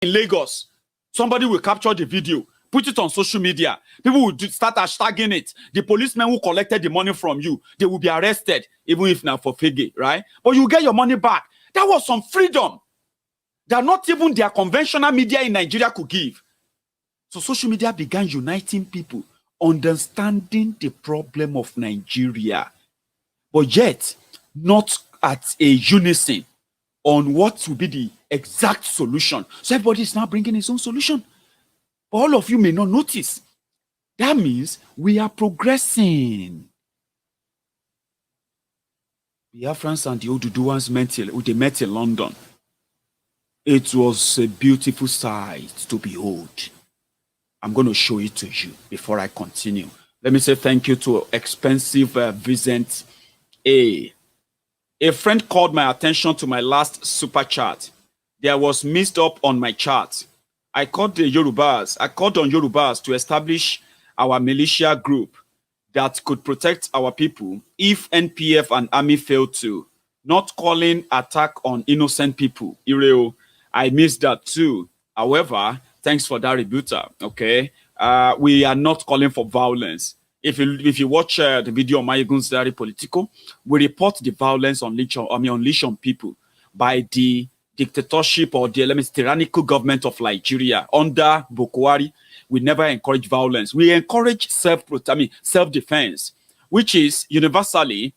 in Lagos, somebody will capture the video, put it on social media. People will start hashtagging it. The policemen who collected the money from you, they will be arrested, even if not for figgy, right? But you get your money back. That was some freedom that not even their conventional media in Nigeria could give. So social media began uniting people, understanding the problem of Nigeria, but yet not at a unison on what will be the exact solution. So everybody is now bringing his own solution. But all of you may not notice. That means we are progressing. Biafrans and the Oduduwans met in London. It was a beautiful sight to behold. I'm going to show it to you before I continue. Let me say thank you to Expensive Vincent A. A friend called my attention to my last super chat. There was messed up on my chart. I called on Yorubas to establish our militia group that could protect our people if NPF and army failed to, not calling attack on innocent people. Ireo, I missed that too. However, thanks for that rebuttal. Okay, we are not calling for violence. If you watch the video on Mayegun's Diary Politico, we report the violence unleashed on people by the dictatorship or the tyrannical government of Nigeria under Buhari. We never encourage violence. We encourage self-defense, which is universally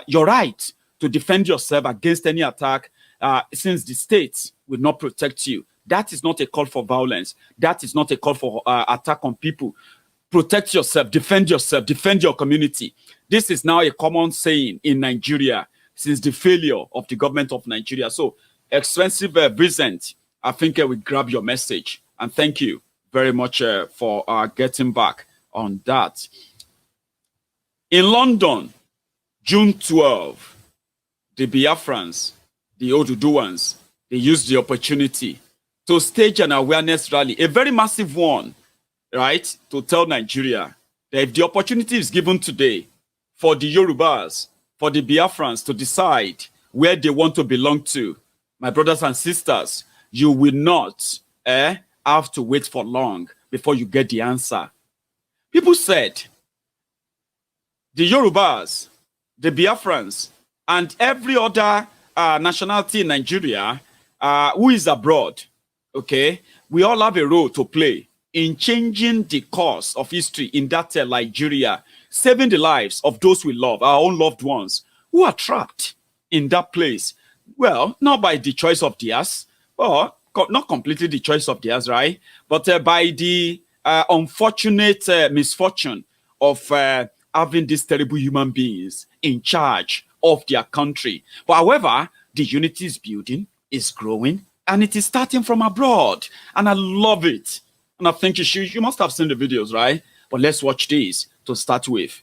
your right to defend yourself against any attack, since the state will not protect you. That is not a call for violence. That is not a call for attack on people. Protect yourself, defend your community. This is now a common saying in Nigeria since the failure of the government of Nigeria. So, Expensive Vincent, I think I will grab your message. And thank you very much for getting back on that. In London, June 12, the Biafrans, the Oduduwans, they used the opportunity to stage an awareness rally, a very massive one, right, to tell Nigeria that if the opportunity is given today for the Yorubas, for the Biafrans to decide where they want to belong to, my brothers and sisters, you will not have to wait for long before you get the answer. People said the Yorubas, the Biafrans, and every other nationality in Nigeria who is abroad, okay, we all have a role to play in changing the course of history in that Nigeria, saving the lives of those we love, our own loved ones, who are trapped in that place. Well, not by the choice of theirs, or not completely the choice of theirs, right? But by the unfortunate misfortune of having these terrible human beings in charge of their country. But however, the unity is building, is growing, and it is starting from abroad. And I love it. And I think you must have seen the videos, right? But let's watch this to start with.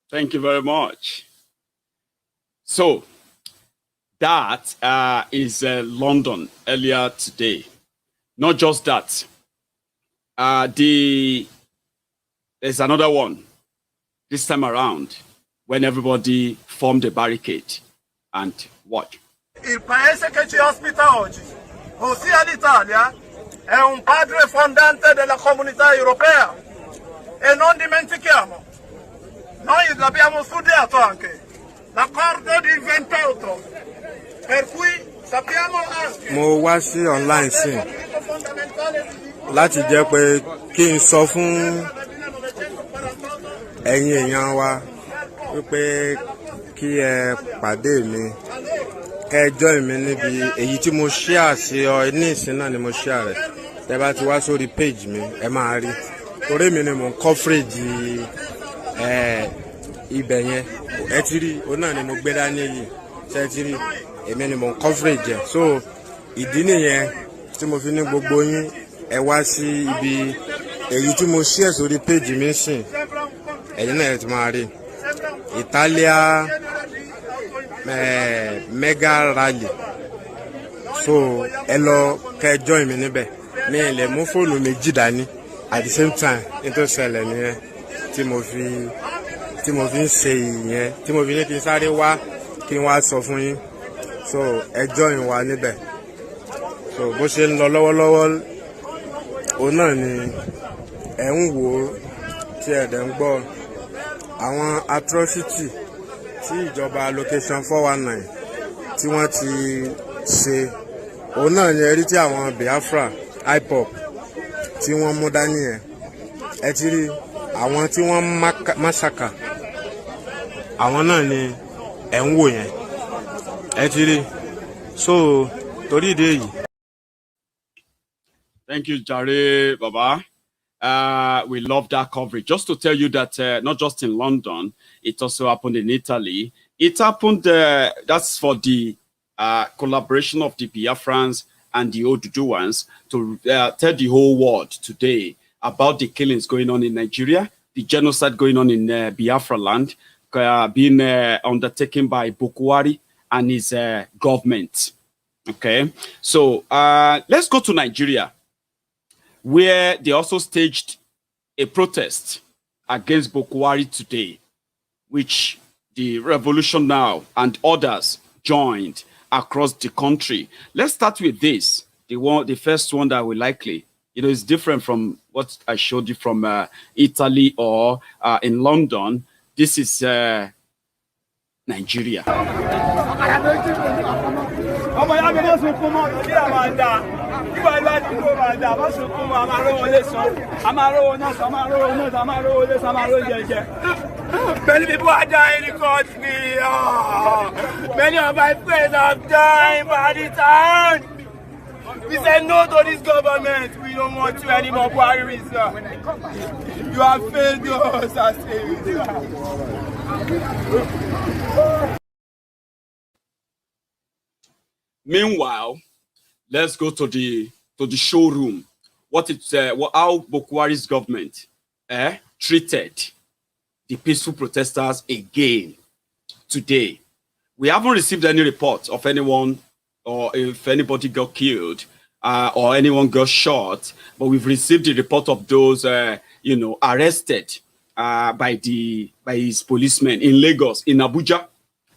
Thank you very much. So that is London earlier today. Not just that. There's another one this time around when everybody formed a barricade and what? Il paese che ci ospita oggi, ossia l'Italia, è un padre fondante della comunità europea e non dimentichiamo, noi l'abbiamo studiato anche, l'accordo del 28, per cui sappiamo anche... Mo wá sí online sí láti jẹ́ pé kí n sọ fún ẹ̀yin èèyàn wa wípé kí ẹ pàdé mi kẹ́ join mi níbi èyí tí mo share sí ọ ní ìsìn náà ni mo share rẹ̀ tẹ́ bá ti wá sórí page mi ẹ máa rí torí mi ni mo coverage ibẹ̀ yẹn ẹ ti rí òun náà ni mo gbé dání yìí ṣe ti rí èmi ni mo coverage ẹ̀ so ìdí nìyẹn tí mo fi ní gbogbo yín ẹ wá sí ibi èyí tí mo share sórí page mi sìn ẹ̀yin náà ẹ ti máa rí Italia mega rally so ẹ lọ kẹ́ join mi níbẹ̀ mi lè mú fóònù méjì dání at the same time nítorí ṣẹlẹ̀ nìyẹn tí mo fi ń ṣe ìyẹn tí mo fi ní kí n sáré wá kí n wá sọ fún yín so ẹ join wa níbẹ̀ so bó ṣe ń lọ lọ́wọ́lọ́wọ́ òun náà ni ẹ ń wò ó tí ẹ dẹ̀ ń gbọ́ àwọn atrocity tí ìjọba location 419 tí wọ́n ti ṣe òun náà ni ẹ rí tí àwọn Biafra IPOB tí wọ́n mú dání ẹ̀ ẹ ti rí àwọn tí wọ́n massacre àwọn náà ni ẹ ń wò yẹn ẹ ti rí so torí ìdí èyí. Thank you, Jare Baba. We love that coverage. Just to tell you that not just in London, it also happened in Italy. It happened, that's for the collaboration of the Biafrans and the Oduduwans to tell the whole world today about the killings going on in Nigeria, the genocide going on in Biafra land, being undertaken by Bukwari and his government. Okay, so let's go to Nigeria, where they also staged a protest against Bukwari today, which the Revolution Now and others joined across the country. Let's start with this. The first one that will likely, is different from what I showed you from Italy or in London. This is Nigeria. Many people are dying in the country. Many of my friends have died by the time. We said no to this government. We don't want you anymore, Buhari. You have failed us as Meanwhile, let's go to the showroom. How Bukwari's government treated the peaceful protesters again today. We haven't received any report of anyone or if anybody got killed or anyone got shot, but we've received the report of those arrested by his policemen in Lagos, in Abuja,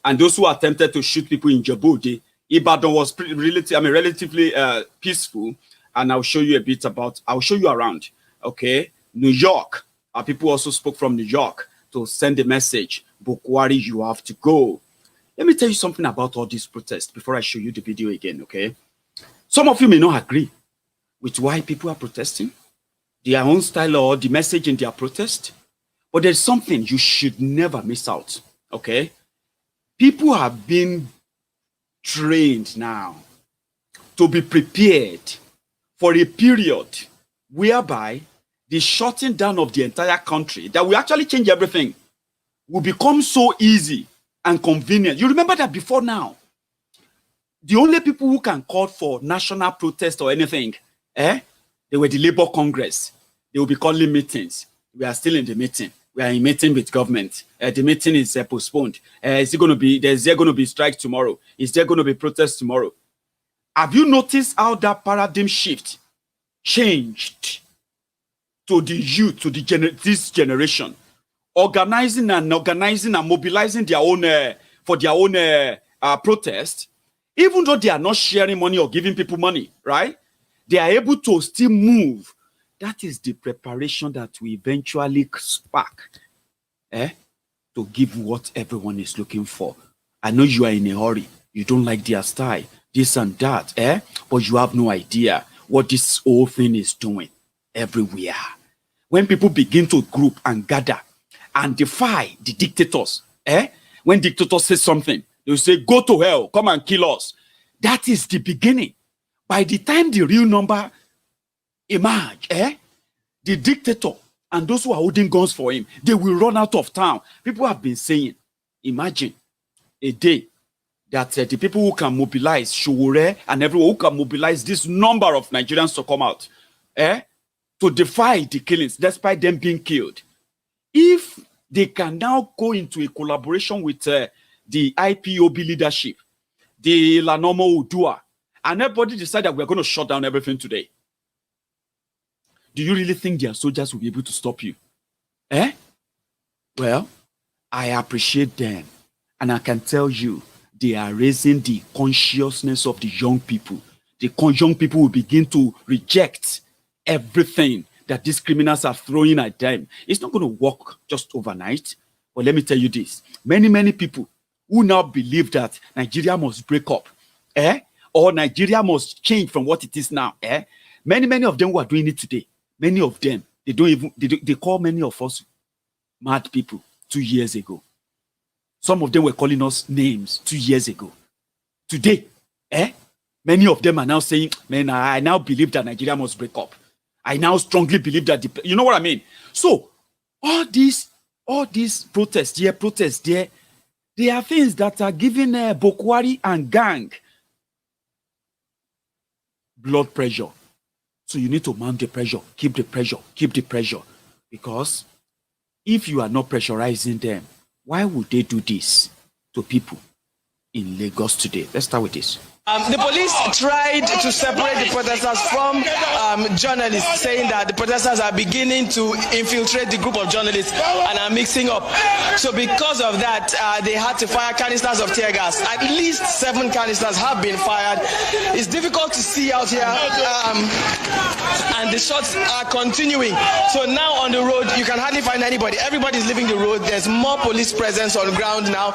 and those who attempted to shoot people in Djibouti. Ibadan was relatively peaceful, and I'll show you a bit about. I'll show you around. Okay, New York. People also spoke from New York to send a message. Bukwari, you have to go. Let me tell you something about all these protests before I show you the video again. Okay, some of you may not agree with why people are protesting, their own style or the message in their protest, but there's something you should never miss out. Okay, people have been trained now to be prepared for a period whereby the shutting down of the entire country that will actually change everything will become so easy and convenient. You remember that before now, the only people who can call for national protest or anything, they were the Labour Congress. They will be calling meetings. We are still in the meeting. We are in meeting with government. The meeting is postponed. Is there going to be strike tomorrow? Is there going to be protest tomorrow? Have you noticed how that paradigm shift changed to the youth, to this generation, organizing and mobilizing their own for their own protest, even though they are not sharing money or giving people money, right? They are able to still move. That is the preparation that will eventually spark to give what everyone is looking for. I know you are in a hurry. You don't like their style, this and that, but you have no idea what this whole thing is doing everywhere. When people begin to group and gather and defy the dictators, when dictators say something, they will say, go to hell, come and kill us. That is the beginning. By the time the real number emerge, the dictator and those who are holding guns for him, they will run out of town. People have been saying, imagine a day that the people who can mobilize Shuwure and everyone who can mobilize this number of Nigerians to come out, to defy the killings, despite them being killed. If they can now go into a collaboration with the IPOB leadership, the Lanomo Udua, and everybody decide that we're going to shut down everything today, do you really think their soldiers will be able to stop you? Well, I appreciate them. And I can tell you, they are raising the consciousness of the young people. The young people will begin to reject everything that these criminals are throwing at them. It's not going to work just overnight. But let me tell you this. Many people who now believe that Nigeria must break up, or Nigeria must change from what it is now, many of them who are doing it today, many of them, they call many of us mad people 2 years ago. Some of them were calling us names 2 years ago. Today, many of them are now saying, man, I now believe that Nigeria must break up. I now strongly believe that, you know what I mean? So, all these protests there, they are things that are giving Bokwari and gang blood pressure. So you need to mount the pressure, keep the pressure. Because if you are not pressurizing them, why would they do this to people in Lagos today? Let's start with this. The police tried to separate the protesters from journalists, saying that the protesters are beginning to infiltrate the group of journalists and are mixing up. So because of that, they had to fire canisters of tear gas. At least 7 canisters have been fired. It's difficult to see out here, and the shots are continuing. So now on the road, you can hardly find anybody. Everybody's leaving the road. There's more police presence on ground now.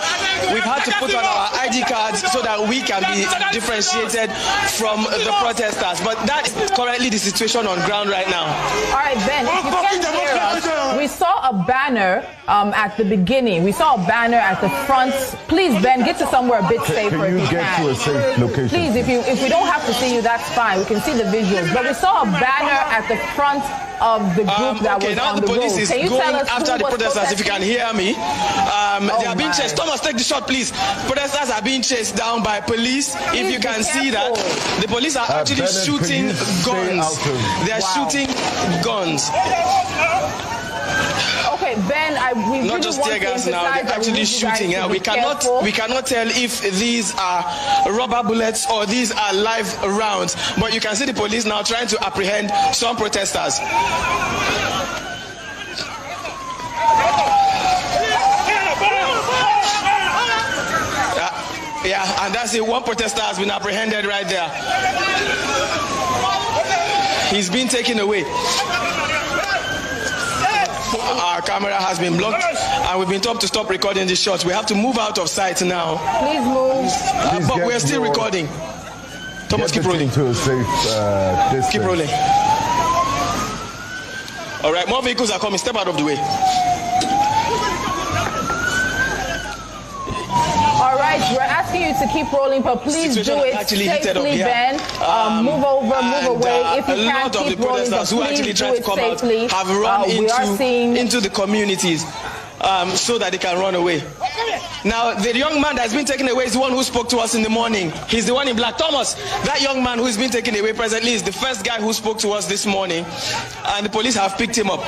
We've had to put on our ID cards so that we can be differentiated from the protesters, but that is currently the situation on ground right now. All right, Ben, if you can hear us, we saw a banner at the beginning. We saw a banner at the front. Please, Ben, get to somewhere a bit safer if you can. Get to a safe location? Please, if we don't have to see you, that's fine. We can see the visuals. But we saw a banner at the front of the group that was on the road. Police is going after the protesters, if you can hear me. They are being chased. Thomas, take the shot, please. Protesters are being chased down by police. If you can see that, the police are actually shooting guns. They are shooting guns. Okay, Ben, we not really just tear gas now, they're actually shooting. We cannot tell if these are rubber bullets or these are live rounds, but you can see the police now trying to apprehend some protesters. Yeah, and that's it. One protester has been apprehended right there. He's been taken away. Our camera has been blocked, and we've been told to stop recording the shots. We have to move out of sight now. Please move. But we're still recording. Thomas, keep rolling. To a safe distance. Keep rolling. All right, more vehicles are coming. Step out of the way. All right, we're asking you to keep rolling, but please do it safely, Ben. Move over, move away. If you can't keep rolling, but please do it safely. Have run into the communities so that they can run away. Now, the young man that's been taken away is the one who spoke to us in the morning. He's the one in black. Thomas, that young man who's been taken away presently is the first guy who spoke to us this morning, and the police have picked him up.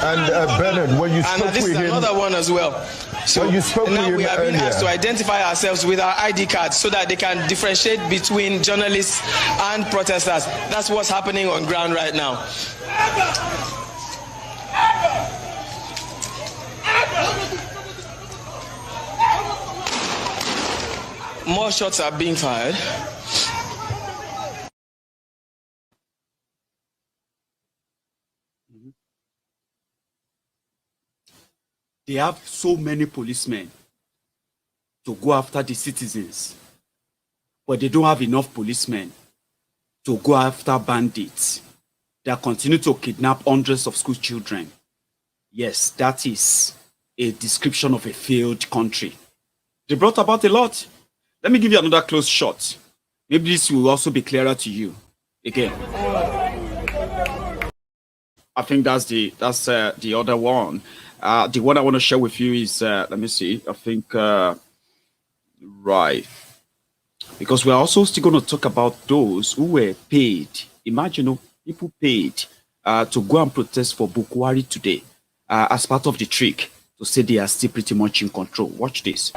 And Bernard, when you spoke this with is him, another one as well. So when you spoke now with we him have been earlier, asked to identify ourselves with our ID cards so that they can differentiate between journalists and protesters. That's what's happening on ground right now. More shots are being fired. They have so many policemen to go after the citizens, but they don't have enough policemen to go after bandits that continue to kidnap hundreds of school children. Yes, that is a description of a failed country. They brought about a lot. Let me give you another close shot. Maybe this will also be clearer to you. Again, I think that's the other one. The one I want to share with you is, let me see, I think, right. Because we're also still going to talk about those who were paid. Imagine, people paid to go and protest for Bukwari today as part of the trick to say they are still pretty much in control. Watch this.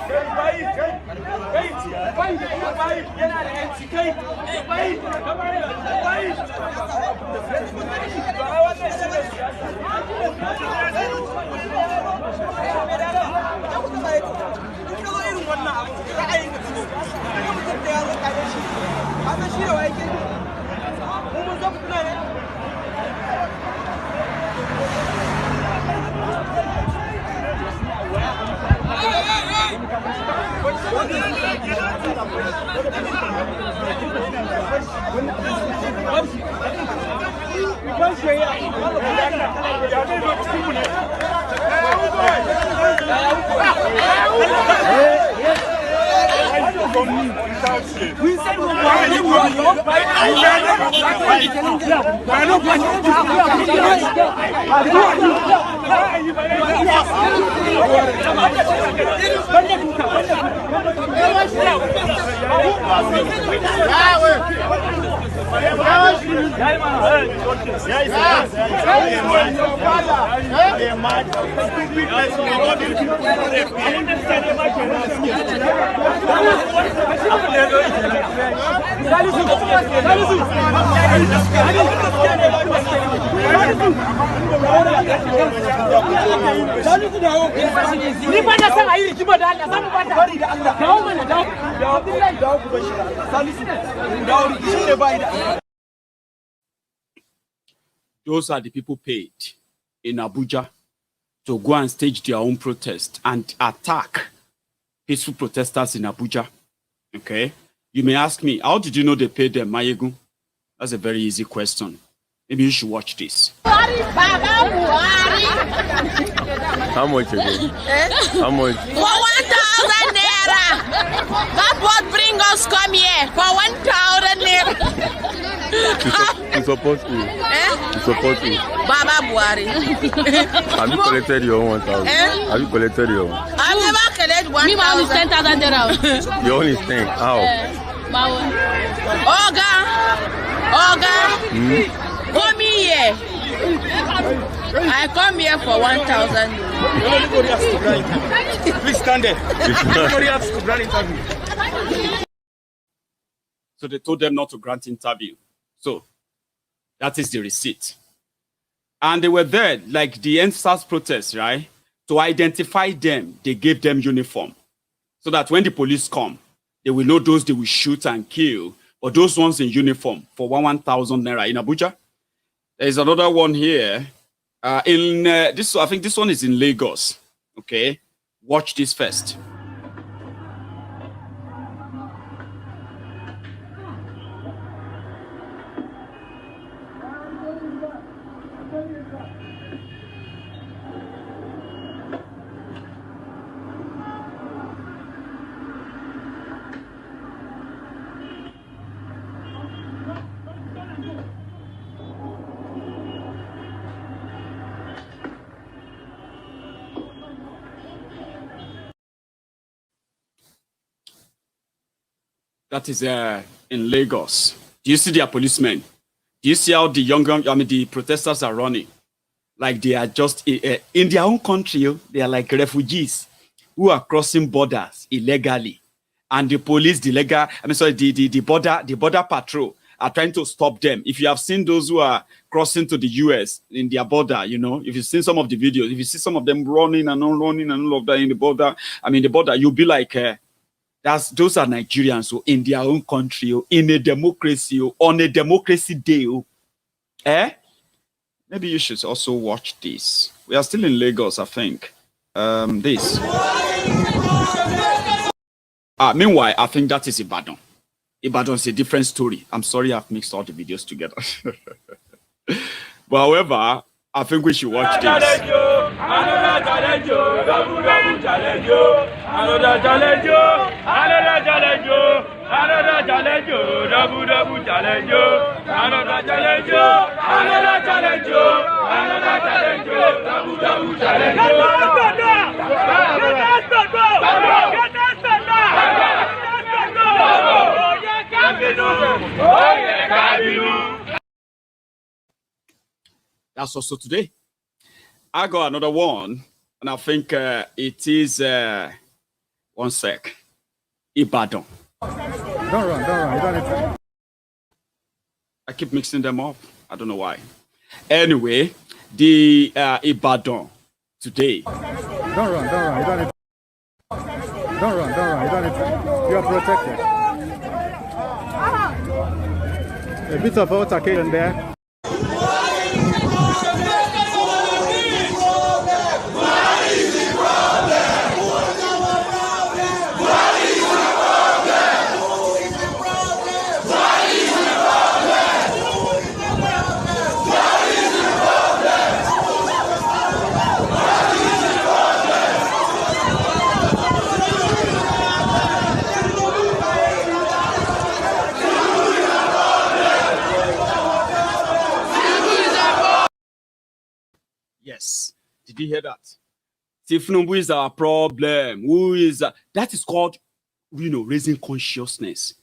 Those are the people paid in Abuja to go and stage their own protest and attack peaceful protesters in Abuja. Okay? You may ask me, how did you know they paid them, Mayegun? That's a very easy question. Maybe you should watch this. How much again? How much? For 1,000 naira. That's what bring us come here. For 1,000 naira. to support you. To support you. Baba Buhari. Have you collected your own 1,000? Have you collected your own? I've never collected 1,000. Me, my own is 10,000 naira. Your own is 10. How? My own. Oga. Come here. I come here for 1,000. Please stand there. So they told them not to grant interview. So that is the receipt. And they were there, like the NSAS protest, right? To identify them, they gave them uniform. So that when the police come, they will know those they will shoot and kill, or those ones in uniform for 1,000 naira in Abuja. There's another one here. I think this one is in Lagos. Okay, watch this first. That is in Lagos. Do you see their policemen? Do you see how the protesters are running? Like they are just in their own country. They are like refugees who are crossing borders illegally, and the police, the border patrol are trying to stop them. If you have seen those who are crossing to the US in their border, if you've seen some of the videos, if you see some of them running and running and all of that in the border, you'll be like, those are Nigerians in their own country, in a democracy, on a democracy day. Maybe you should also watch this. We are still in Lagos, I think. This. Meanwhile, I think that is Ibadan. Ibadan is a different story. I'm sorry I've mixed all the videos together. But however, I think we should watch this. That's also today. I got another one, and I think it is one sec. Ibadan. Don't run. You don't need to. I keep mixing them up. I don't know why. Anyway, the Ibadan today. Don't run. You don't need to. Don't run. You don't need to. You are protected. A bit of altercation there. Yes. Did you hear that? Tinubu is our problem. Who is that is called, raising consciousness.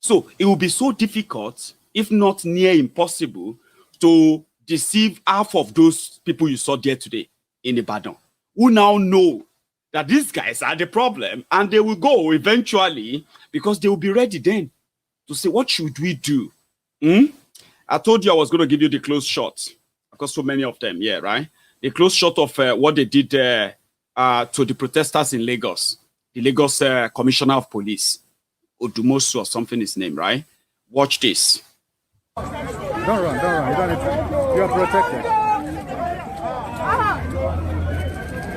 So it will be so difficult, if not near impossible, to deceive half of those people you saw there today in Ibadan, who now know that these guys are the problem, and they will go eventually because they will be ready then to say, what should we do? I told you I was going to give you the close shot. I've got so many of them, yeah, right? A close shot of what they did to the protesters in Lagos. The Lagos Commissioner of Police, Odumosu or something his name, right? Watch this. Don't run. You don't need to. You are protected.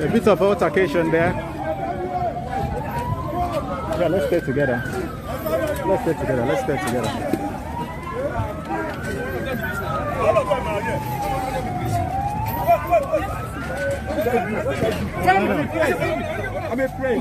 A bit of altercation there. Yeah, let's stay together. Let's stay together. I'm a prayer.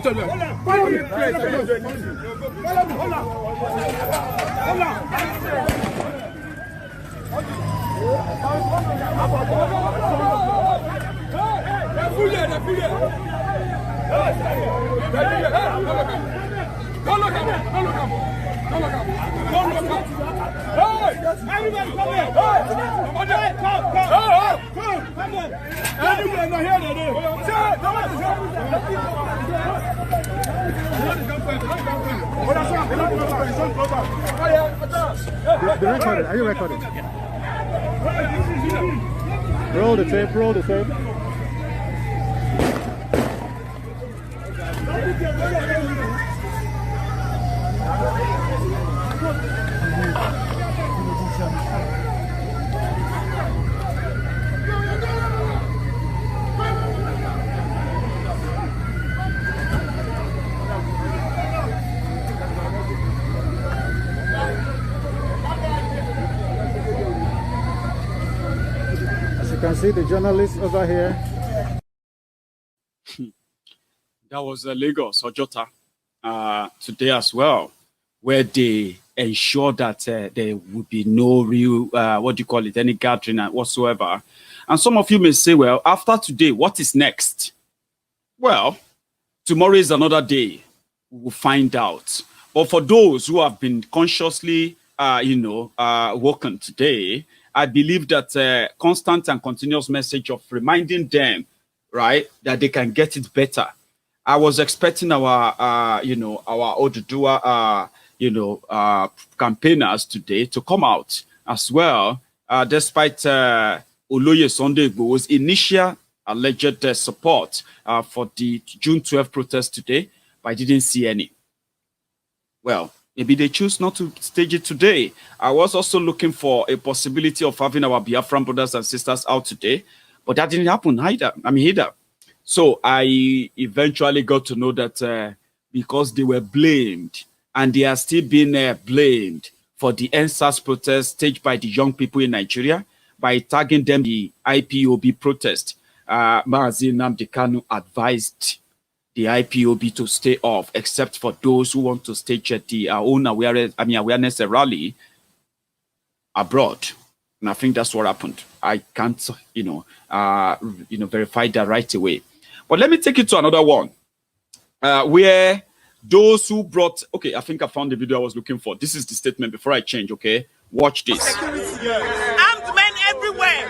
Be recorded. Are you recording? Roll the tape. You can see the journalists over here. That was Lagos, Ojota, today as well, where they ensure that there would be no real, any gathering whatsoever. And some of you may say, well, after today, what is next? Well, tomorrow is another day. We will find out. But for those who have been consciously, woken today, I believe that constant and continuous message of reminding them, right, that they can get it better. I was expecting our, our Oduduwa, campaigners today to come out as well, despite Oloye Sunday Igboho's initial alleged support for the June 12 protest today, but I didn't see any. Well, maybe they choose not to stage it today. I was also looking for a possibility of having our Biafran brothers and sisters out today, but that didn't happen either. So I eventually got to know that because they were blamed, and they are still being blamed for the NSAS protest staged by the young people in Nigeria by tagging them the IPOB protest. Mazi Nnamdi Kanu advised the IPOB to stay off, except for those who want to stage the own awareness rally abroad. And I think that's what happened. I can't, verify that right away. But let me take you to another one, where those who brought, okay, I think I found the video I was looking for. This is the statement before I change, okay? Watch this. Armed men everywhere.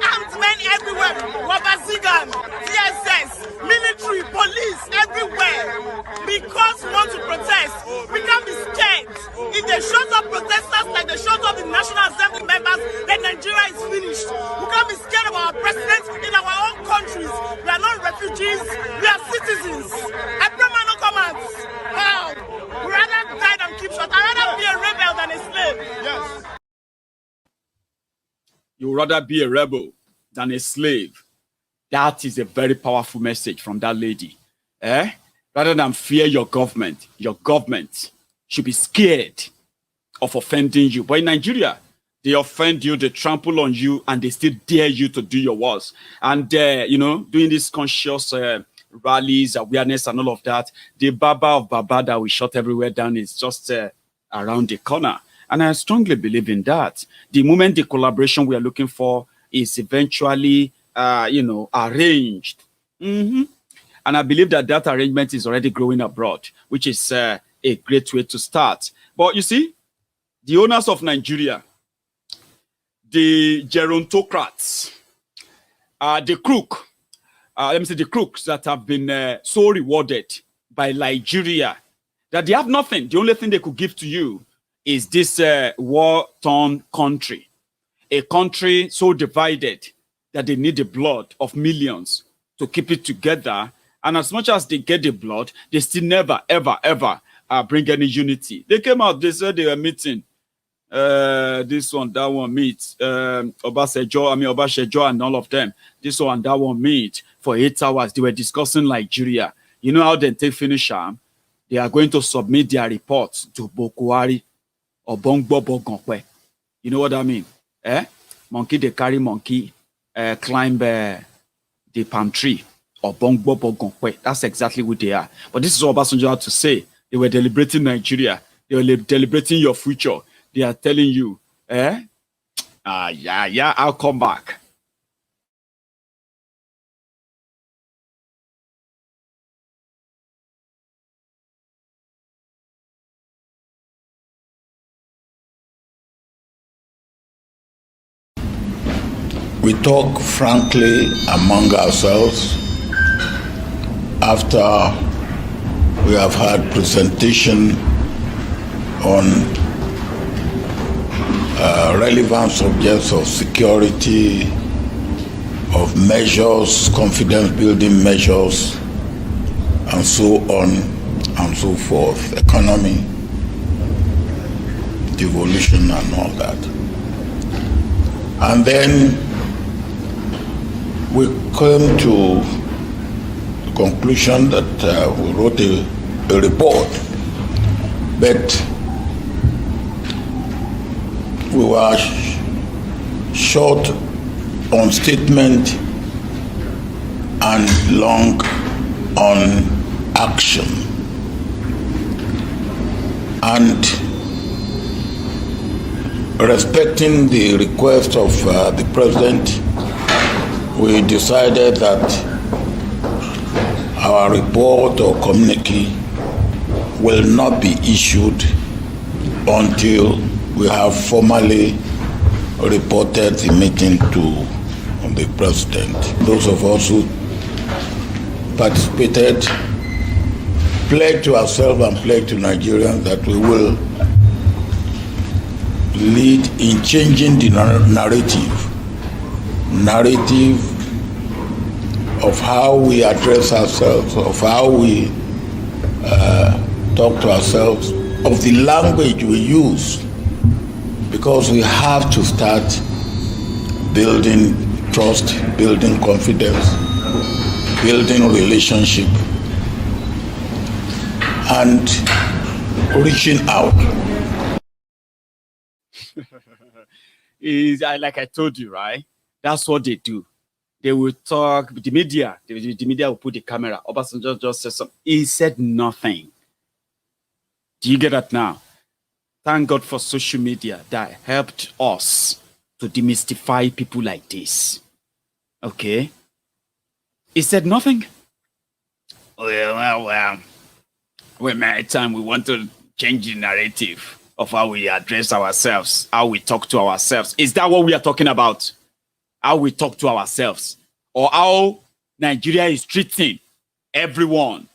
Armed men everywhere. Wabazigan, TSS, military, police, everywhere. Because we want to protest, we can't be scared. If they shut up protesters like they shut up the National Assembly members, then Nigeria is finished. We can't be scared of our president in our own countries. We are not refugees, we are citizens. Wow. We rather die than keep short. I'd rather be a rebel than a slave. Yes. You would rather be a rebel than a slave. That is a very powerful message from that lady. Rather than fear your government should be scared of offending you. But in Nigeria, they offend you, they trample on you, and they still dare you to do your worst. And, doing this conscious rallies, awareness, and all of that, the Baba of Baba that we shut everywhere down is just around the corner. And I strongly believe in that. The moment the collaboration we are looking for is eventually, arranged. And I believe that arrangement is already growing abroad, which is a great way to start. But you see, the owners of Nigeria, the gerontocrats, the crooks that have been so rewarded by Nigeria that they have nothing. The only thing they could give to you is this war-torn country, a country so divided that they need the blood of millions to keep it together. And as much as they get the blood, they still never, ever, ever bring any unity. They came out, they said they were meeting. This one, that one meet. Obasanjo and all of them. This one, that one meet for 8 hours. They were discussing Nigeria. You know how they take finish them? They are going to submit their report to Bokuari or Bongbo Bogonkwe. You know what I mean? Monkey, they carry monkey, climb the palm tree or Bongbo Bogonkwe. That's exactly what they are. But this is what Obasanjo had to say. They were deliberating Nigeria. They were deliberating your future. They are telling you, I'll come back. We talk frankly among ourselves after we have had presentation on relevant subjects of security, of measures, confidence building measures, and so on and so forth, economy, devolution and all that. And then we came to the conclusion that we wrote a report, but we were short on statement and long on action. And respecting the request of the president, we decided that our report or communique will not be issued until we have formally reported the meeting to the president. Those of us who participated pledged to ourselves and pledged to Nigerians that we will lead in changing the narrative of how we address ourselves, of how we talk to ourselves, of the language we use, because we have to start building trust, building confidence, building relationship, and reaching out. Like I told you, right? That's what they do. They will talk, the media will put the camera. Obasanjo just said something. He said nothing. Do you get that now? Thank God for social media that helped us to demystify people like this. Okay? He said nothing. Well, when my time we want to change the narrative of how we address ourselves, how we talk to ourselves. Is that what we are talking about? How we talk to ourselves? Or how Nigeria is treating everyone?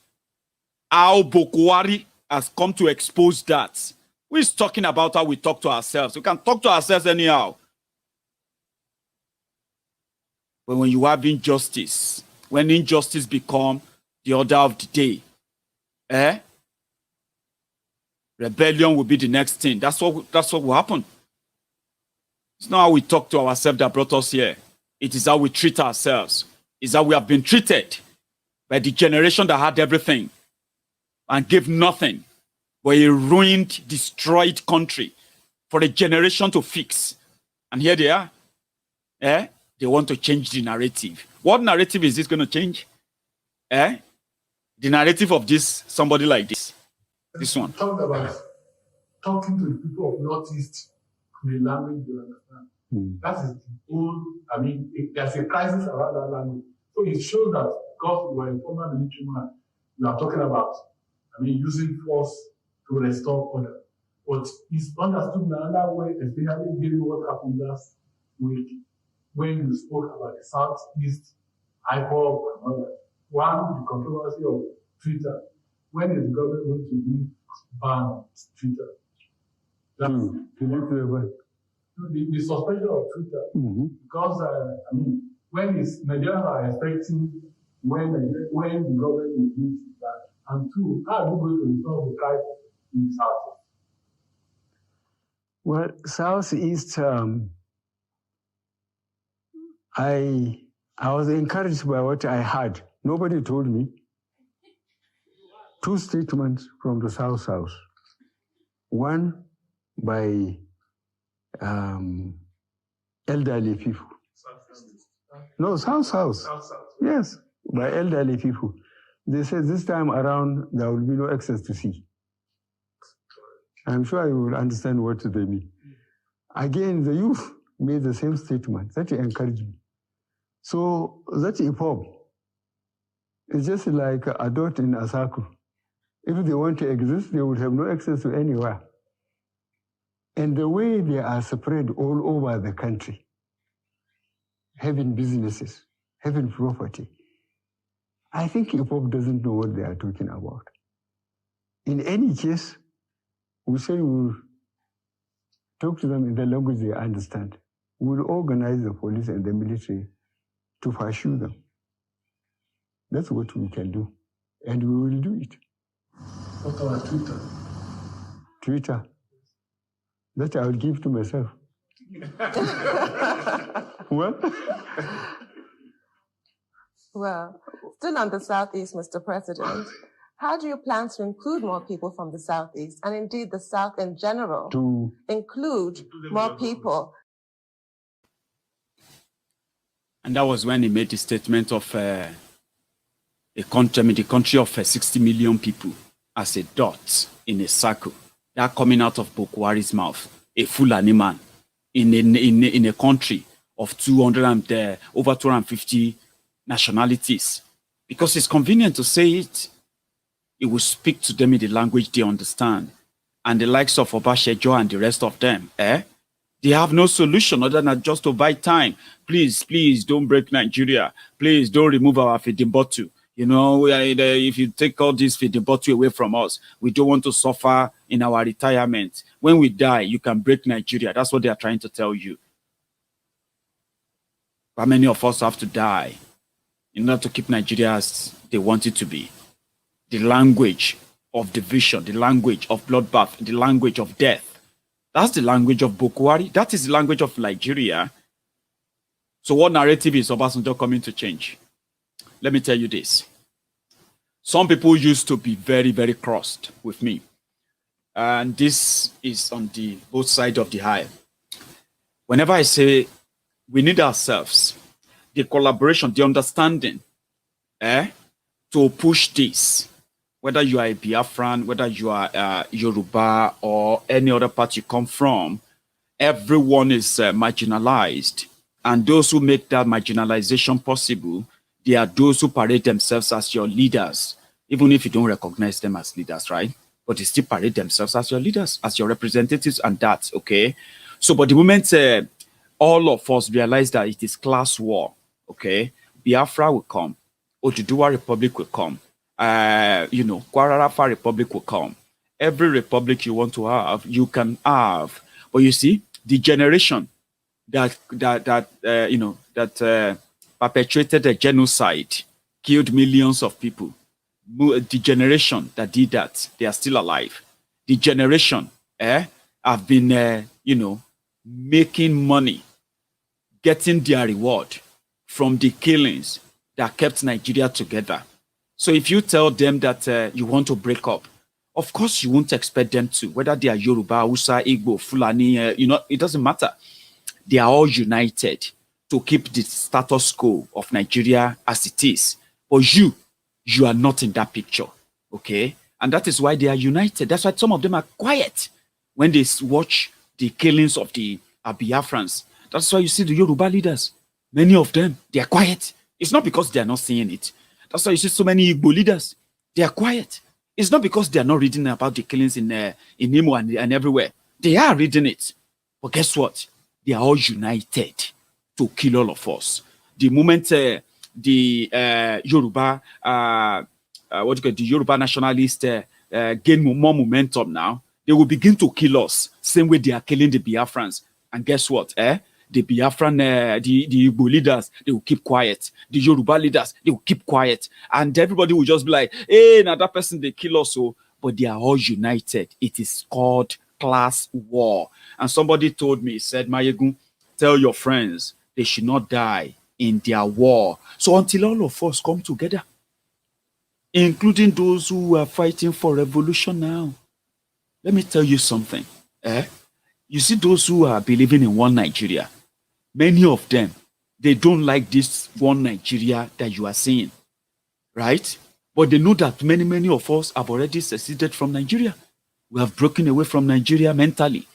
How Bokwari has come to expose that? We're talking about how we talk to ourselves. We can talk to ourselves anyhow. But when you have injustice, when injustice becomes the order of the day, rebellion will be the next thing. That's what will happen. It's not how we talk to ourselves that brought us here. It is how we treat ourselves. It's how we have been treated by the generation that had everything and gave nothing, but a ruined, destroyed country for a generation to fix. And here they are. They want to change the narrative. What narrative is this going to change? The narrative of this, somebody like this. This one. Talk about talking to the people of Northeast in the language they understand. That is the whole, there's a crisis around that language. So it shows that because we were a former military man, we are talking about, using force to restore order. But it's understood in another way, especially given what happened last week when you spoke about the Southeast, IPOB, and all that. One, the controversy of Twitter. When is the government going to be ban Twitter? The suspension of Twitter. Because, when Nigerians are expecting when the government will do that. And two, how are you going to resolve the crisis in the South? Well, Southeast, I was encouraged by what I heard. Nobody told me. 2 statements from the South. One by elderly people. No, South. Yes, by elderly people. They said this time around there will be no access to sea. I'm sure you will understand what they mean. Again, the youth made the same statement. That encouraged me. So that IPOB is just like a dot in a circle. If they want to exist, they would have no access to anywhere. And the way they are spread all over the country, having businesses, having property, I think IPOB doesn't know what they are talking about. In any case, we say we'll talk to them in the language they understand. We'll organize the police and the military to pursue them. That's what we can do. And we will do it. What about Twitter? Twitter. That I will give to myself. What? Well, still on the Southeast, Mr. President, how do you plan to include more people from the Southeast, and indeed the South in general, to include more people? And that was when he made the statement of the country of 60 million people as a dot in a circle. That coming out of Bokwari's mouth, a Fulani man in a country of over 250 nationalities. Because it's convenient to say it. It will speak to them in the language they understand. And the likes of Obashejo and the rest of them, They have no solution other than just to buy time. Please, please don't break Nigeria. Please don't remove our feeding bottle. You know, if you take all this feeding bottle away from us, we don't want to suffer in our retirement. When we die, you can break Nigeria. That's what they are trying to tell you. How many of us have to die in order to keep Nigeria as they want it to be? The language of division, the language of bloodbath, the language of death. That's the language of Boko Haram. That is the language of Nigeria. So what narrative is Obasanjo coming to change? Let me tell you this. Some people used to be very, very crossed with me. And this is on the both sides of the aisle. Whenever I say we need ourselves, the collaboration, the understanding, to push this, whether you are a Biafran, whether you are Yoruba or any other part you come from, everyone is marginalized. And those who make that marginalization possible, they are those who parade themselves as your leaders, even if you don't recognize them as leaders, right? But they still parade themselves as your leaders, as your representatives, and that's okay. So, but the moment all of us realize that it is class war, okay, Biafra will come, Oduduwa Republic will come, Kwara Republic will come. Every republic you want to have, you can have. But you see, the generation that perpetrated a genocide, killed millions of people, the generation that did that, they are still alive. The generation have been, making money, getting their reward from the killings that kept Nigeria together. So if you tell them that you want to break up, of course you won't expect them to, whether they are Yoruba, Hausa, Igbo, Fulani, it doesn't matter. They are all united to keep the status quo of Nigeria as it is. But you are not in that picture, okay? And that is why they are united. That's why some of them are quiet when they watch the killings of the Biafrans. That's why you see the Yoruba leaders. Many of them, they are quiet. It's not because they are not seeing it. That's why you see so many Igbo leaders. They are quiet. It's not because they are not reading about the killings in Imo and everywhere. They are reading it. But guess what? They are all united to kill all of us. The moment the Yoruba, the Yoruba nationalists gain more momentum now, they will begin to kill us. Same way they are killing the Biafrans. And guess what? The Biafran, the Igbo leaders, they will keep quiet. The Yoruba leaders, they will keep quiet. And everybody will just be like, hey, now that person, they kill us. So, but they are all united. It is called class war. And somebody told me, he said, Mayegun, tell your friends they should not die in their war. So until all of us come together, including those who are fighting for revolution now, let me tell you something. You see those who are believing in one Nigeria, many of them, they don't like this one Nigeria that you are seeing, right? But they know that many of us have already seceded from Nigeria. We have broken away from Nigeria mentally,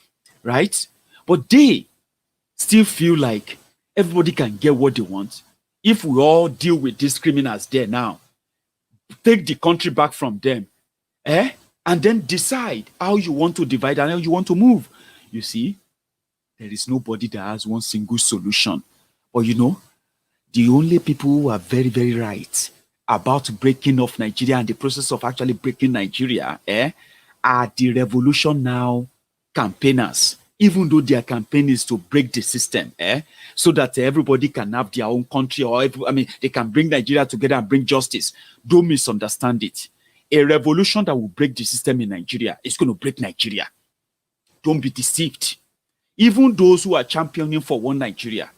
right? But they still feel like everybody can get what they want. If we all deal with these criminals there now, take the country back from them, and then decide how you want to divide and how you want to move. You see, there is nobody that has one single solution. But the only people who are very, very right about breaking off Nigeria and the process of actually breaking Nigeria are the Revolution Now campaigners, even though their campaign is to break the system, so that everybody can have their own country, or they can bring Nigeria together and bring justice. Don't misunderstand it. A revolution that will break the system in Nigeria is going to break Nigeria. Don't be deceived. Even those who are championing for one Nigeria,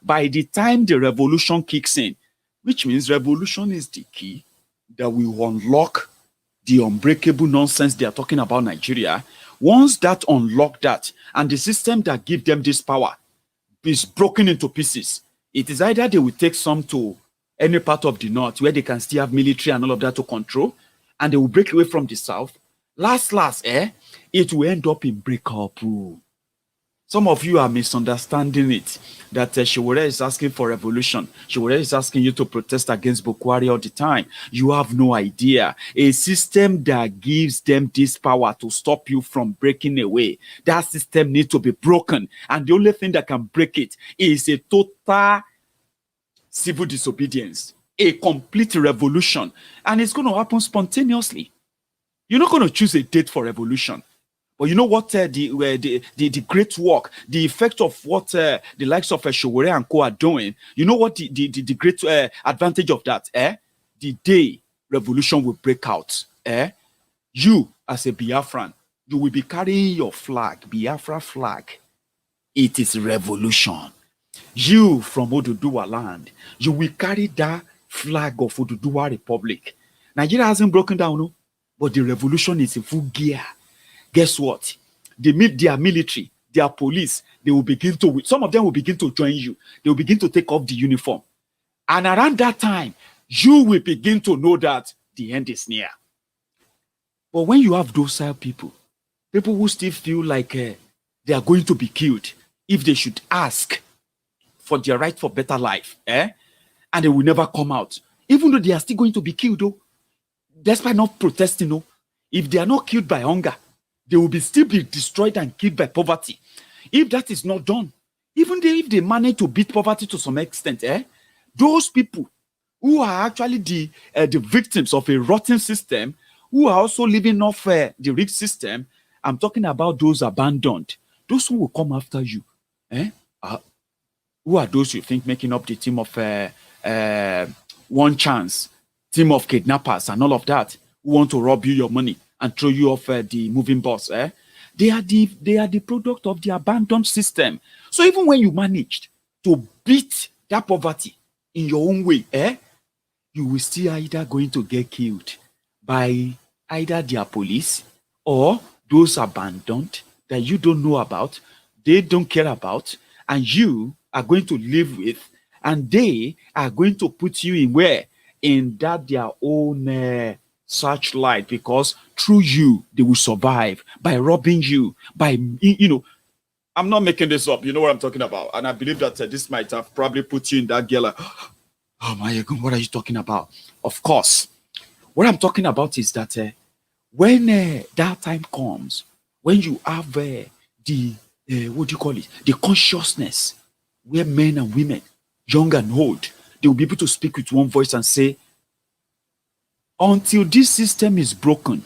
by the time the revolution kicks in, which means revolution is the key that will unlock the unbreakable nonsense they are talking about Nigeria. Once that unlock that, and the system that gives them this power is broken into pieces, it is either they will take some to any part of the north where they can still have military and all of that to control, and they will break away from the south. Last, it will end up in breakup. Some of you are misunderstanding it. That Sowore is asking for revolution. Sowore is asking you to protest against Boko Haram all the time. You have no idea. A system that gives them this power to stop you from breaking away, that system needs to be broken. And the only thing that can break it is a total civil disobedience, a complete revolution. And it's going to happen spontaneously. You're not going to choose a date for revolution. But you know what the great work, the effect of what the likes of Sowore and co are doing, you know what the great advantage of that? The day revolution will break out, you as a Biafran, you will be carrying your flag, Biafra flag. It is revolution. You from Oduduwa land, you will carry that flag of Oduduwa Republic. Nigeria hasn't broken down, no, but the revolution is in full gear. Guess what? Their military, their police, they will begin to, some of them will begin to join you. They will begin to take off the uniform. And around that time, you will begin to know that the end is near. But when you have docile people who still feel like they are going to be killed if they should ask for their right for better life, and they will never come out, even though they are still going to be killed, though, despite not protesting, no, if they are not killed by hunger, they will still be destroyed and killed by poverty. If that is not done, even if they manage to beat poverty to some extent, those people who are actually the victims of a rotten system, who are also living off the rich system, I'm talking about those abandoned, those who will come after you. Who are those you think making up the team of One Chance, team of kidnappers and all of that, who want to rob you your money and throw you off the moving bus? They are the product of the abandoned system. So even when you managed to beat that poverty in your own way, you will still either going to get killed by either their police or those abandoned that you don't know about, they don't care about, and you are going to live with, and they are going to put you in where? In that their own searchlight, because through you they will survive, by robbing you, by, I'm not making this up, you know what I'm talking about. And I believe that this might have probably put you in that gear like, oh my God, what are you talking about? Of course, what I'm talking about is that when that time comes, when you have the what do you call it, the consciousness, where men and women, young and old, they will be able to speak with one voice and say, until this system is broken,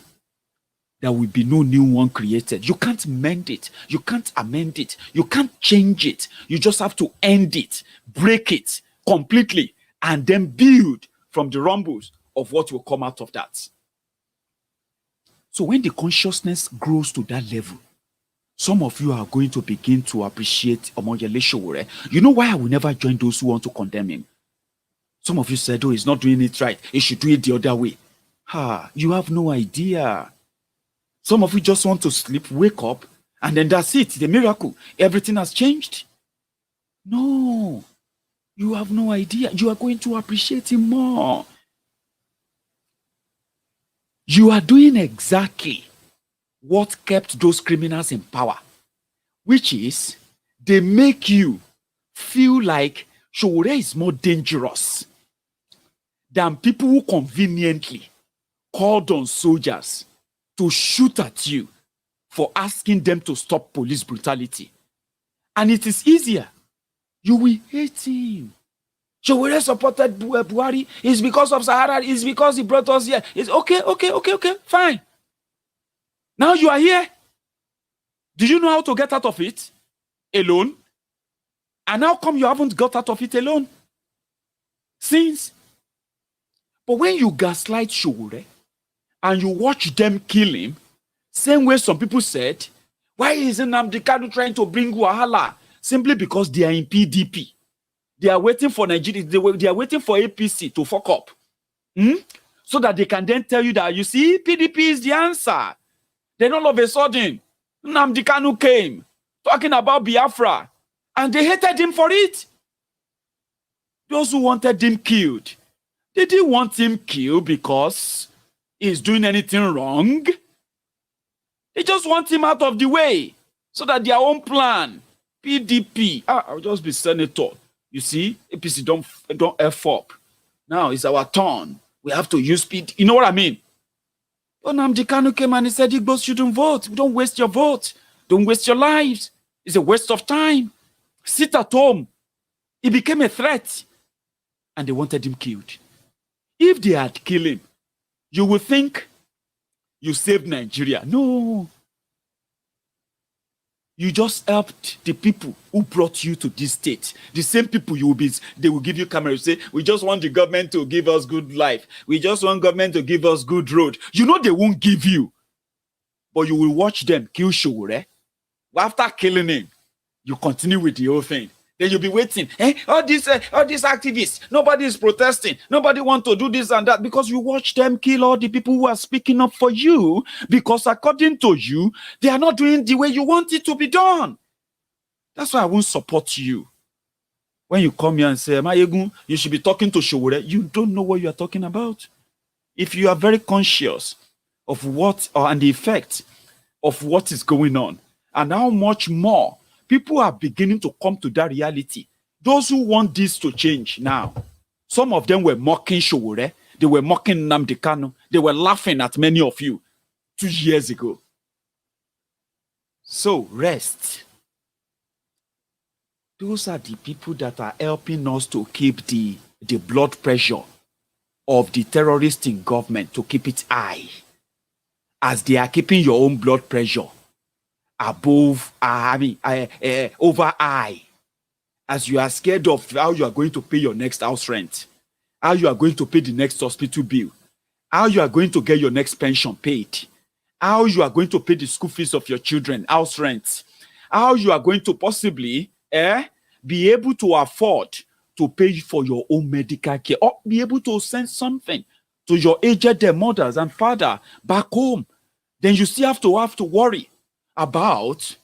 there will be no new one created. You can't mend it. You can't amend it. You can't change it. You just have to end it, break it completely, and then build from the rumbles of what will come out of that. So when the consciousness grows to that level, some of you are going to begin to appreciate Omoyele Sowore. You know why I will never join those who want to condemn him? Some of you said, oh, he's not doing it right. He should do it the other way. You have no idea. Some of you just want to sleep, wake up, and then that's it. The miracle. Everything has changed. No. You have no idea. You are going to appreciate him more. You are doing exactly what kept those criminals in power, which is they make you feel like Sowore is more dangerous than people who conveniently called on soldiers to shoot at you for asking them to stop police brutality. And it is easier. You will hate him. Sowore supported Buhari. It's because of Sahara. It's because he brought us here. It's okay, fine. Now you are here. Do you know how to get out of it? Alone? And how come you haven't got out of it alone? Since. But when you gaslight Sowore and you watch them kill him, same way some people said, why isn't Nnamdi Kanu trying to bring Wahala? Simply because they are in PDP. They are waiting for Nigeria. They are waiting for APC to fuck up. So that they can then tell you that, you see, PDP is the answer. Then all of a sudden, Nnamdi Kanu came talking about Biafra, and they hated him for it. Those who wanted him killed, they didn't want him killed because he's doing anything wrong. They just want him out of the way so that their own plan PDP. I'll just be senator. You see, APC don't F up. Now it's our turn. We have to use PD. You know what I mean? But Nnamdi Kanu came and he said, Igbos shouldn't vote. Don't waste your vote. Don't waste your lives. It's a waste of time. Sit at home. He became a threat. And they wanted him killed. If they had killed him, you would think you saved Nigeria. No. You just helped the people who brought you to this state. The same people they will give you camera. Say, we just want the government to give us good life. We just want government to give us good road. You know they won't give you. But you will watch them kill Sowore. After killing him, you continue with the whole thing. Then you'll be waiting. All these activists, nobody is protesting. Nobody want to do this and that because you watch them kill all the people who are speaking up for you because according to you, they are not doing the way you want it to be done. That's why I won't support you. When you come here and say, Mayegun, you should be talking to Sowore, you don't know what you are talking about. If you are very conscious of what and the effect of what is going on and how much more people are beginning to come to that reality. Those who want this to change now, some of them were mocking Sowore. They were mocking Nnamdi Kanu. They were laughing at many of you 2 years ago. So rest. Those are the people that are helping us to keep the blood pressure of the terrorists in government, to keep it high. As they are keeping your own blood pressure above, over high, as you are scared of how you are going to pay your next house rent, how you are going to pay the next hospital bill, how you are going to get your next pension paid, how you are going to pay the school fees of your children, house rent, how you are going to possibly be able to afford to pay for your own medical care or be able to send something to your aged mothers and father back home. Then you still have to worry about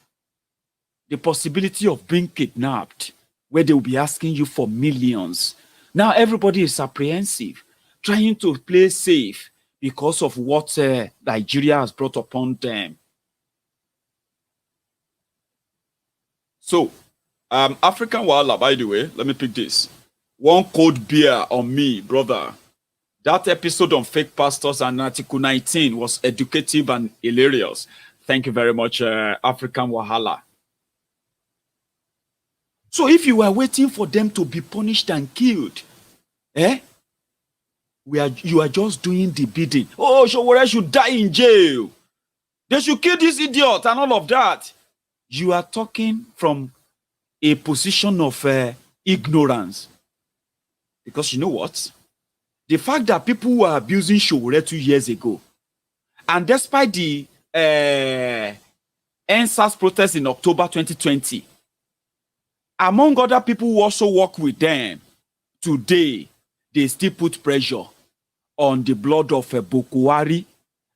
the possibility of being kidnapped, where they will be asking you for millions. Now everybody is apprehensive, trying to play safe because of what Nigeria has brought upon them. So, African Wahala, by the way, let me pick this. One cold beer on me, brother. That episode on fake pastors and Article 19 was educative and hilarious. Thank you very much, African Wahala. So if you were waiting for them to be punished and killed, you are just doing the bidding. Oh, Sowore should die in jail. They should kill this idiot and all of that. You are talking from a position of ignorance. Because you know what? The fact that people were abusing Sowore 2 years ago, and despite the NSAS protest in October 2020, among other people who also work with them, today, they still put pressure on the blood of Bokwari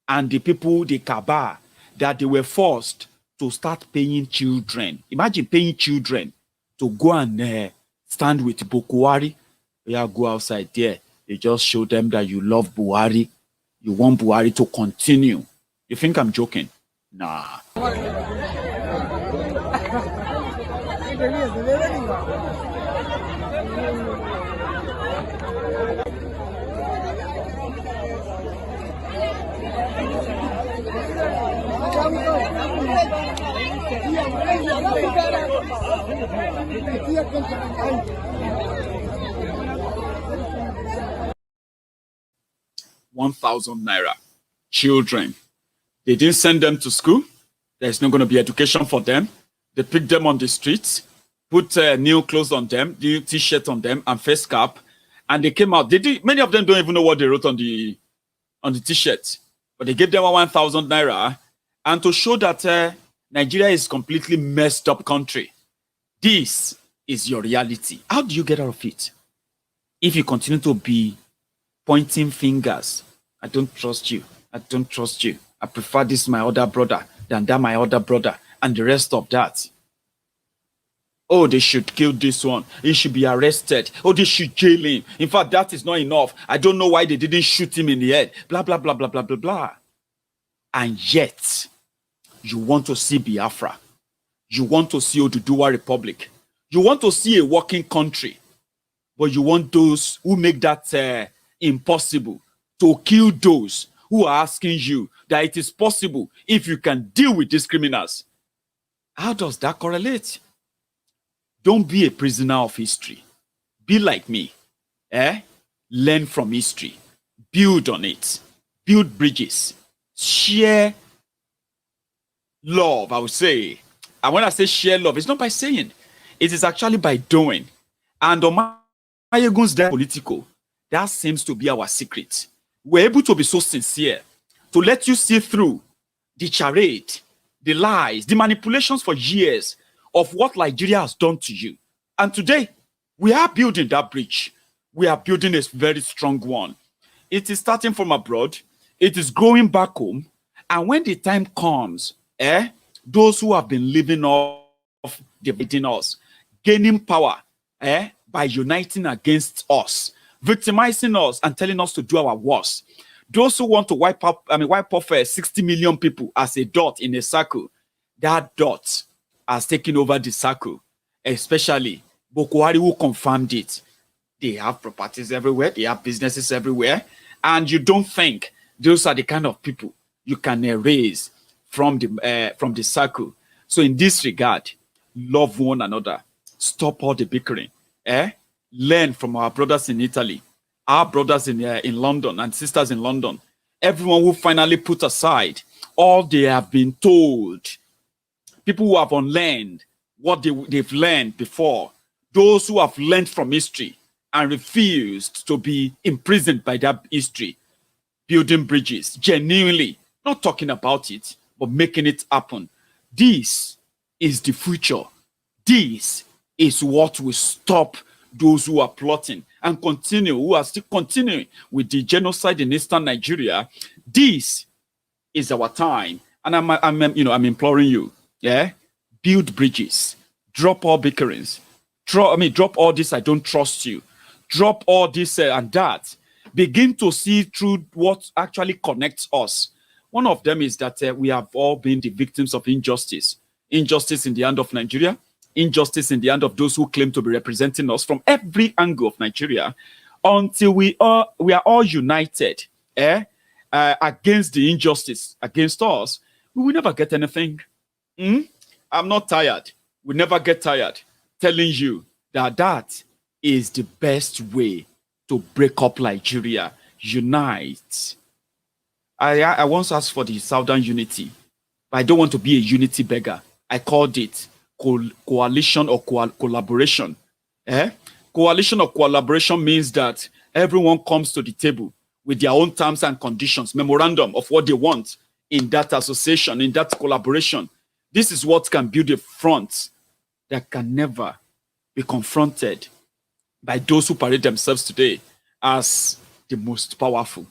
and the people, the Kaaba, that they were forced to start paying children. Imagine paying children to go and stand with Bokwari. Yeah, go outside there. They just show them that you love Buhari. You want Buhari to continue. You think I'm joking? Nah. ₦1,000. Children. They didn't send them to school. There's not going to be education for them. They picked them on the streets, put new clothes on them, new t-shirt on them, and face cap, and they came out. Many of them don't even know what they wrote on the t-shirt, but they gave them ₦1,000, and to show that Nigeria is completely messed up country. This is your reality. How do you get out of it? If you continue to be pointing fingers, I don't trust you. I don't trust you. I prefer this my other brother than that my other brother and the rest of that. Oh, they should kill this one. He should be arrested. Oh, they should jail him. In fact, that is not enough. I don't know why they didn't shoot him in the head. Blah, blah, blah, blah, blah, blah, blah. And yet, you want to see Biafra. You want to see Oduduwa Republic. You want to see a working country. But you want those who make that impossible to kill those who are asking you that it is possible if you can deal with these criminals. How does that correlate? Don't be a prisoner of history. Be like me. Learn from history. Build on it. Build bridges. Share love, I would say. And when I say share love, it's not by saying. It is actually by doing. And Mayegun's political, that seems to be our secret. We're able to be so sincere to let you see through the charade, the lies, the manipulations for years of what Nigeria has done to you. And today, we are building that bridge. We are building a very strong one. It is starting from abroad. It is growing back home. And when the time comes, those who have been living off dividing us, gaining power, by uniting against us, victimizing us and telling us to do our worst. Those who want to wipe off 60 million people as a dot in a circle, that dot has taken over the circle, especially Boko Haram, who confirmed it. They have properties everywhere, they have businesses everywhere, and you don't think those are the kind of people you can erase from the circle. So in this regard, love one another. Stop all the bickering. Learn from our brothers in Italy, our brothers in London and sisters in London. Everyone who finally put aside all they have been told. People who have unlearned what they've learned before. Those who have learned from history and refused to be imprisoned by that history. Building bridges, genuinely, not talking about it, but making it happen. This is the future. This is what will stop those who are plotting and continue, who are still continuing with the genocide in Eastern Nigeria. This is our time. And I'm imploring you, build bridges, drop all bickerings, drop all this, I don't trust you, drop all this and that. Begin to see through what actually connects us. One of them is that we have all been the victims of injustice. Injustice in the hand of Nigeria, injustice in the hand of those who claim to be representing us from every angle of Nigeria, until we are all united against the injustice against us, we will never get anything. I'm not tired. We never get tired telling you that that is the best way to break up Nigeria. Unite. I once asked for the Southern unity, but I don't want to be a unity beggar. I called it coalition or collaboration. Coalition or collaboration means that everyone comes to the table with their own terms and conditions, memorandum of what they want in that association, in that collaboration. This is what can build a front that can never be confronted by those who parade themselves today as the most powerful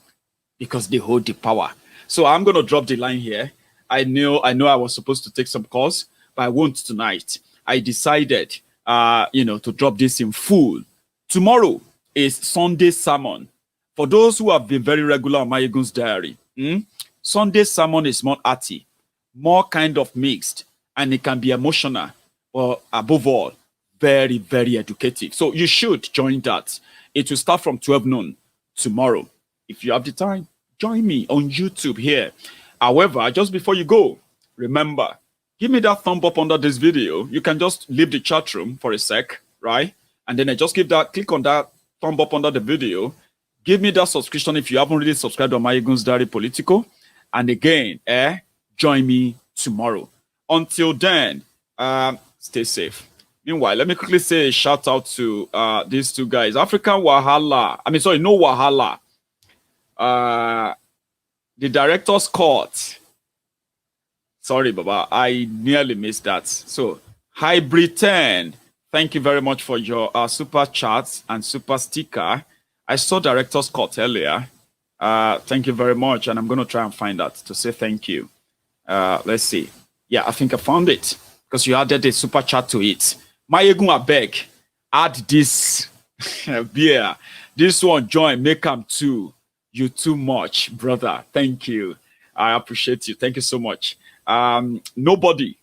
because they hold the power. So I'm going to drop the line here. I know I was supposed to take some calls, but I won't tonight. I decided, to drop this in full. Tomorrow is Sunday sermon. For those who have been very regular on Mayegun's diary, Sunday sermon is more arty, more kind of mixed, and it can be emotional, but above all, very, very educative. So you should join that. It will start from 12 noon tomorrow. If you have the time, join me on YouTube here. However, just before you go, remember, give me that thumb up under this video. You can just leave the chat room for a sec, right? And then I just click on that thumb up under the video. Give me that subscription if you haven't really subscribed on Mayegun's Diary Political. And again, join me tomorrow. Until then, stay safe. Meanwhile, let me quickly say a shout out to these two guys. African Wahala. No Wahala. The director's court. Sorry, Baba. I nearly missed that. So, Hybrid 10. Thank you very much for your super chats and super sticker. I saw director's court earlier. Thank you very much. And I'm going to try and find that to say thank you. Let's see. Yeah, I think I found it because you added a super chat to it. Mayegun abeg, add this beer. This one join, make them too. You too much, brother. Thank you. I appreciate you. Thank you so much. Nobody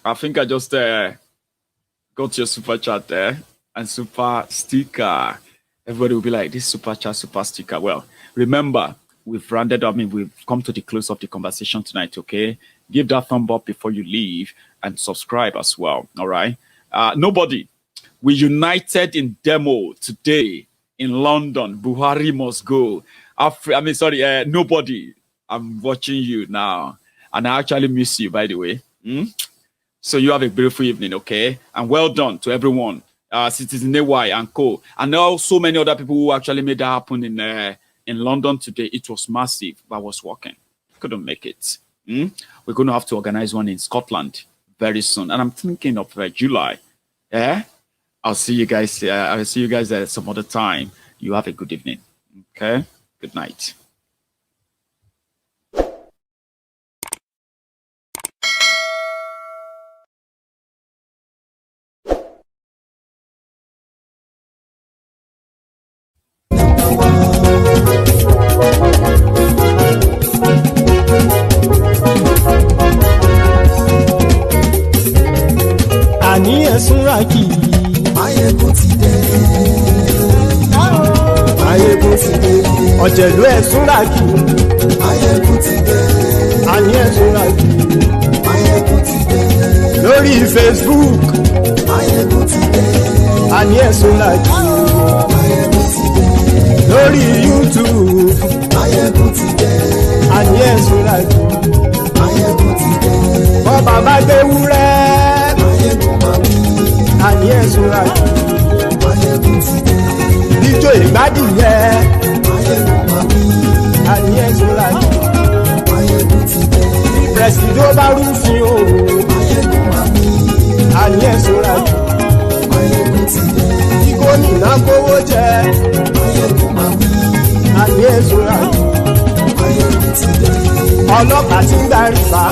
I think I just got your super chat there and super sticker. Everybody will be like, this super chat, super sticker. Well, remember, we've come to the close of the conversation tonight, okay? Give that thumb up before you leave and subscribe as well, all right? Nobody. We united in demo today in London. Buhari must go. Nobody. I'm watching you now. And I actually miss you, by the way. So you have a beautiful evening, okay? And well done to everyone. Citizen AY and co. And there are so many other people who actually made that happen in London today. It was massive, but I was working. Couldn't make it. We're going to have to organize one in Scotland very soon. And I'm thinking of July. Yeah? I'll see you guys. I'll see you guys some other time. You have a good evening. Okay? Good night. Súnrakì. Máyégún ti dé. Máyégún ti dé. Ọ̀jẹ̀lú ẹ̀ Súnrakì. Máyégún ti dé. Àní ẹ̀ Súnrakì. Máyégún ti dé. Lórí Facebook. Máyégún ti dé. Àní ẹ̀ Súnrakì. Máyégún ti dé. Lórí YouTube. Máyégún ti dé. Àní ẹ̀ Súnrakì. Máyégún ti dé. Bọ́ba bá gbé wúrẹ́. Àní ẹ̀ Súnrakì. Ijó ìgbádìyẹ. Àní ẹ̀ Súnrakì. Pẹ̀sìdó bá rúfin o. Àní ẹ̀ Súnrakì. Tí gómìnà kówó jẹ. Àní ẹ̀ Súnrakì. Ọlọ́pàá tí ń darí bá.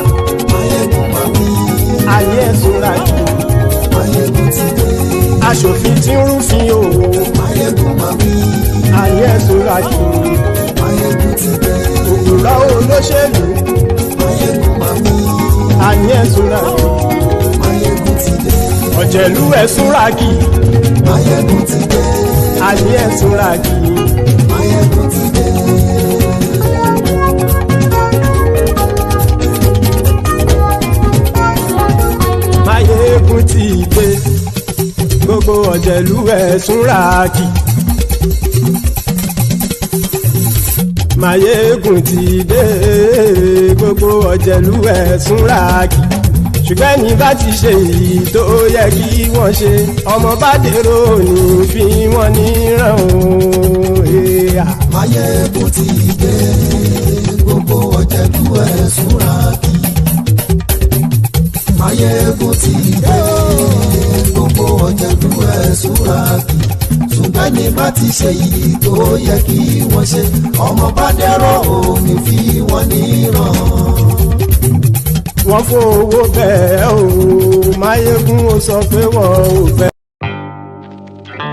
Àní ẹ̀ Súnrakì. Aṣòfin tí ń rúfin o. Àní ẹ̀ Súnrakì. Òpùrọ́ olóṣèlú. Àní ẹ̀ Súnrakì. Ọ̀jẹ̀lú ẹ̀ Súnrakì. Àní ẹ̀ Súnrakì. Máyégún ti dé. Gbogbo Ọ̀jẹ̀lú ẹ̀ Súnrakì. Máyégún ti dé. Gbogbo Ọ̀jẹ̀lú ẹ̀ Súnrakì. Ṣùgbọ́n ní bá ti ṣe èyí tó yẹ kí wọ́n ṣe. Ọmọ bá dèrò ní fi wọ́n níran o. Máyégún ti dé. Gbogbo Ọ̀jẹ̀lú ẹ̀ Súnrakì. Máyégún ti dé. Gbogbo Ọ̀jẹ̀lú ẹ̀ Súnrakì. Ṣùgbọ́n ní bá ti ṣe yìí tó yẹ kí wọ́n ṣe. Ọmọ bá dẹ́rọ̀ òní fi wọ́n níran. Wọ́n fowó bẹ́ẹ̀ o. Máyégún ó sọ pé wọ́n ò fẹ́.